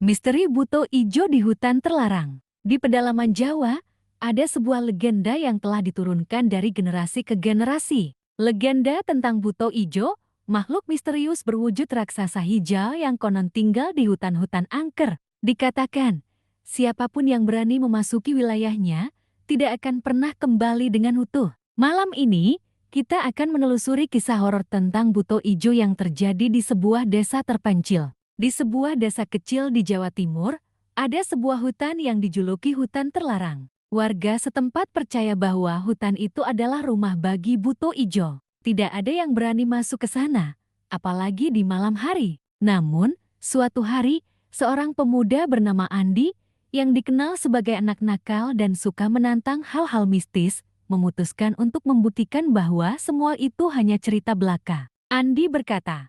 Misteri buto ijo di hutan terlarang. Di pedalaman Jawa, ada sebuah legenda yang telah diturunkan dari generasi ke generasi. Legenda tentang buto ijo, makhluk misterius berwujud raksasa hijau yang konon tinggal di hutan-hutan angker. Dikatakan, siapapun yang berani memasuki wilayahnya, tidak akan pernah kembali dengan utuh. Malam ini, kita akan menelusuri kisah horor tentang buto ijo yang terjadi di sebuah desa terpencil. Di sebuah desa kecil di Jawa Timur, ada sebuah hutan yang dijuluki hutan terlarang. Warga setempat percaya bahwa hutan itu adalah rumah bagi buto ijo. Tidak ada yang berani masuk ke sana, apalagi di malam hari. Namun, suatu hari, seorang pemuda bernama Andi, yang dikenal sebagai anak nakal dan suka menantang hal-hal mistis, memutuskan untuk membuktikan bahwa semua itu hanya cerita belaka. Andi berkata,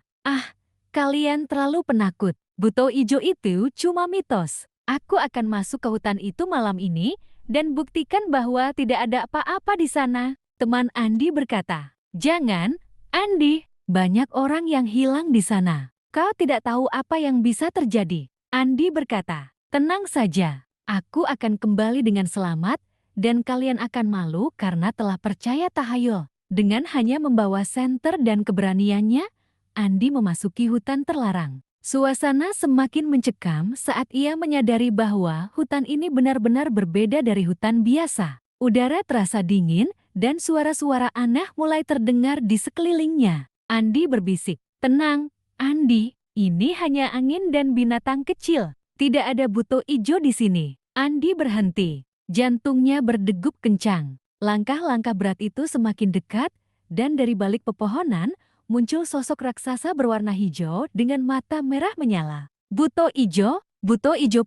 "Kalian terlalu penakut. Buto ijo itu cuma mitos. Aku akan masuk ke hutan itu malam ini dan buktikan bahwa tidak ada apa-apa di sana." Teman Andi berkata, "Jangan, Andi. Banyak orang yang hilang di sana. Kau tidak tahu apa yang bisa terjadi." Andi berkata, "Tenang saja. Aku akan kembali dengan selamat dan kalian akan malu karena telah percaya tahayul." Dengan hanya membawa senter dan keberaniannya, Andi memasuki hutan terlarang. Suasana semakin mencekam saat ia menyadari bahwa hutan ini benar-benar berbeda dari hutan biasa. Udara terasa dingin dan suara-suara aneh mulai terdengar di sekelilingnya. Andi berbisik, "Tenang, Andi, ini hanya angin dan binatang kecil. Tidak ada buto ijo di sini." Andi berhenti. Jantungnya berdegup kencang. Langkah-langkah berat itu semakin dekat dan dari balik pepohonan, muncul sosok raksasa berwarna hijau dengan mata merah menyala. Buto ijo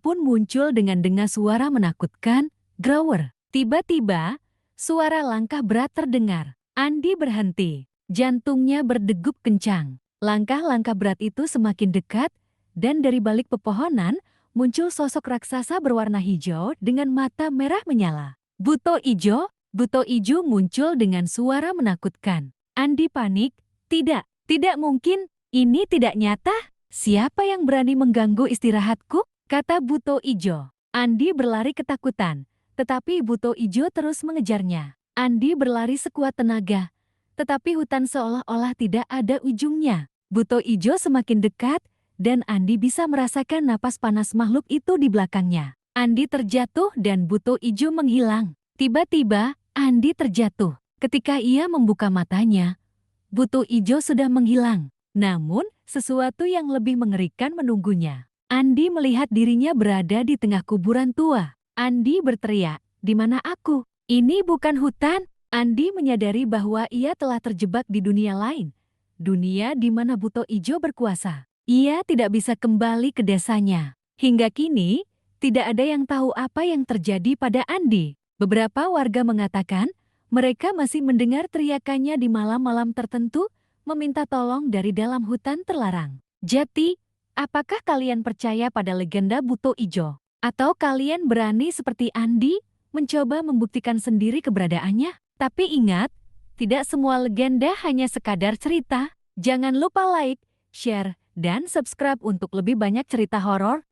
pun muncul dengan suara menakutkan, grower. Tiba-tiba, suara langkah berat terdengar. Andi berhenti. Jantungnya berdegup kencang. Langkah-langkah berat itu semakin dekat, dan dari balik pepohonan, muncul sosok raksasa berwarna hijau dengan mata merah menyala. Buto ijo muncul dengan suara menakutkan. Andi panik. Tidak mungkin, ini tidak nyata. Siapa yang berani mengganggu istirahatku? Kata buto ijo. Andi berlari ketakutan, tetapi buto ijo terus mengejarnya. Andi berlari sekuat tenaga, tetapi hutan seolah-olah tidak ada ujungnya. Buto ijo semakin dekat, dan Andi bisa merasakan napas panas makhluk itu di belakangnya. Andi terjatuh dan buto ijo menghilang. Tiba-tiba, Andi terjatuh. Ketika ia membuka matanya, buto ijo sudah menghilang. Namun, sesuatu yang lebih mengerikan menunggunya. Andi melihat dirinya berada di tengah kuburan tua. Andi berteriak, "Di mana aku? Ini bukan hutan." Andi menyadari bahwa ia telah terjebak di dunia lain. Dunia di mana buto ijo berkuasa. Ia tidak bisa kembali ke desanya. Hingga kini, tidak ada yang tahu apa yang terjadi pada Andi. Beberapa warga mengatakan, mereka masih mendengar teriakannya di malam-malam tertentu, meminta tolong dari dalam hutan terlarang. Jadi, apakah kalian percaya pada legenda buto ijo? Atau kalian berani seperti Andi, mencoba membuktikan sendiri keberadaannya? Tapi ingat, tidak semua legenda hanya sekadar cerita. Jangan lupa like, share, dan subscribe untuk lebih banyak cerita horor.